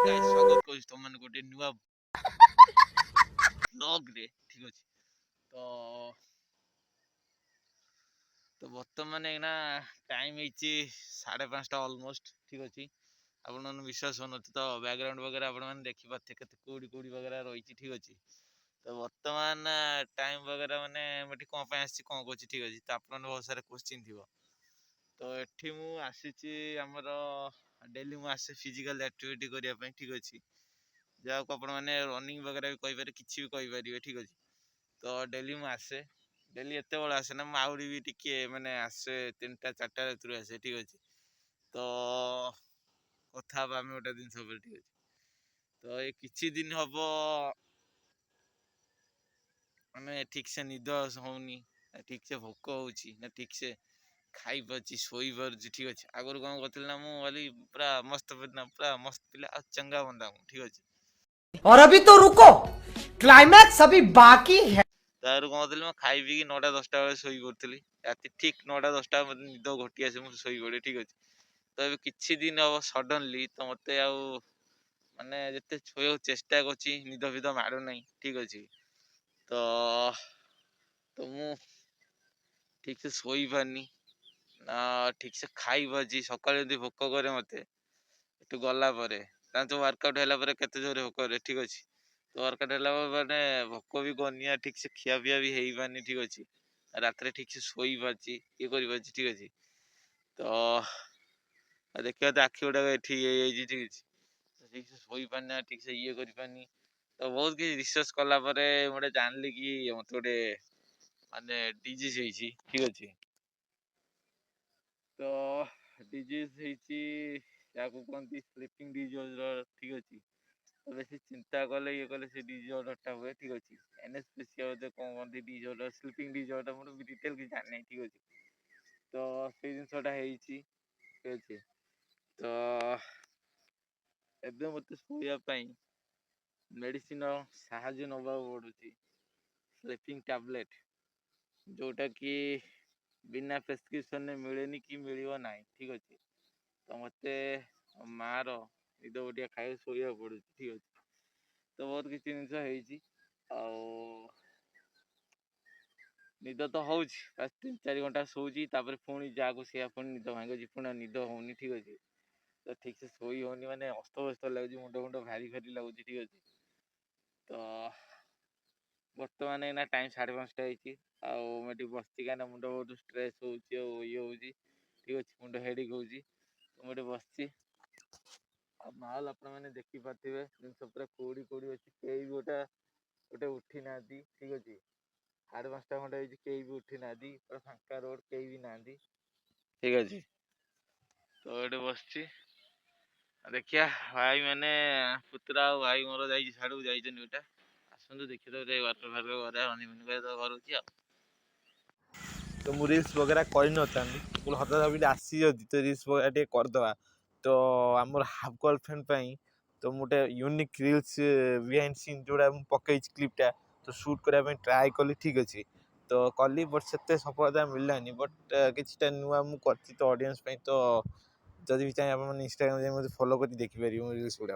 Guys स्वागत करूँ तुम मैंने गोटे नुआ ब्लॉग रे ठीक अछि तो तो वर्तमान एना टाइम ହେଇଛି 5:30 ऑलमोस्ट ठीक अछि आपण मन विश्वास होनथि तो बैकग्राउंड वगैरह आपण मन देखि पाथे केते कोडी कोडी वगैरह रहिछि ठीक अछि तो वर्तमान टाइम वगैरह माने मटी कोन पय आसी कोन कोछि ठीक अछि तो आपण बहुत सारे क्वेश्चन थिबो तो एठी मु आसीछि हमर डेली मु आसे फिजिकल एक्टिविटी करिया पय ठीक अछि जहाँ को आपण मैंने रनिंग वगैरह भी कहीपर किसी भी कहीपर ठीक अच्छे तो डेली मुझे आसे डेली एत बड़ा आसे ना आहरी भी टिके मैंने आसे 3टा 4टा रात आसे ठीक अच्छे तो कथा आम गोटे जिन ठीक अच्छे तो ये किसी दिन हम मैंने ठीक से निद होनी ठीक से भोक हो ठीक से खाई पार्ची शोई पार्ची ठीक अच्छे आगुरी कौन करी ना मुझे पूरा मस्त पूरा मस्त पिला चंगा बंदा ठीक अच्छे और अभी तो रुको क्लाइमैक्स अभी बाकी है तार कौन करी मैं खाई पी 9टा 10टा बेले शोई पड़ी राति ठीक 9टा 10टा मतलब निद घटी आसे मुझे शोई पड़े ठीक अच्छे तो ये किसी दिन हम सडनली तो मत माने जिते शोया चेष्टा कर निद फिद मारू ना ठीक अच्छे तो तो मु ठीक से शोई पारनी ना ठीक से खाई पार्ची सकाल भोक करे मत गला वर्कआउट है केते जोरे भोक करे ठीक अच्छे तो वर्कआउट है माने भोक भी करनी ठीक से खिया पिया भी हो पानी ठीक अच्छे रात ठीक से शोई पार्ची ये कर ठीक अच्छे तो देखिए तो आखि गुड़ा ठीक है ठीक अच्छे ठीक से शोई पारना ठीक से ये कर पानी तो बहुत किसी रिसर्च कला गोटे जानली कि मत गोटे माने डिजीज ठीक अच्छे तो डिजीज या कहती स्लीपिंग डिजॉर्डर ठीक अच्छे तो बेसी चिंता कले ये कले से डिजॉर्डर हुए ठीक अच्छे एनएसपीसी कौन कहती डिजॉर्डर स्लीपिंग डिजॉर्डर मुझे डिटेल किसी जानी ठीक अच्छे तो से जिनसा ठीक अच्छे तो एबे मत शोया मेडिसिन साहाଯ୍ୟ नबाक पड़ुची स्लीपिंग टैबलेट जोटा कि बिना प्रेस्क्रिप्शन ने मिलेनी कि मिलियो ना ठीक अच्छे तो मत मार निद बटिया खाई शोया पड़ू ठीक अच्छे तो बहुत किसी जिन निद तो हूँ 3-4 घंटा शोची पुणी जाको से पुणी निद भांगी पुणी निद होनी ठीक अच्छे तो ठीक से शोई होनी माने अस्त व्यस्त लगुच मुंड मुंड भारी भारी लगुच ठीक अच्छे तो बर्तमान एना टाइम 5:30 आठी बस क्या मुंड बहुत स्ट्रेस हो ठीक अच्छे मुंड हेडिक हो मुझे बस माहौल आपण मैंने देखी पारे जिन कौड़ी कौड़ी अच्छी कई गोटे गोटे उठी ना ठीक अच्छे 5:30 खंडे कई भी उठी ना पूरा फांका रोड कई भी ना ठीक अच्छे तो ये बस देखिया भाई मैंने पुतरा भाई मोर जाड़ू जाटा आसतु देखिए तो वाटर फार्क घर घर तो मुझे रिल्स वगैरह कर हठात आसी तो रिल्स वगैरह करदे तो आमर हाफ गर्लफ्रेंड तो गोटे यूनिक रिल्स बिहाइंड सीन जोड़ा पकई क्लिपटा तो शूट करने ट्राए कली ठीक अच्छे तो कली बट से सफलता मिललानी बट कि नुआ मुझे तो ऑडियंस तो जदि भी चाहिए आप इंस्टाग्राम फॉलो कर देखिपारे रिल्स गुड़ा।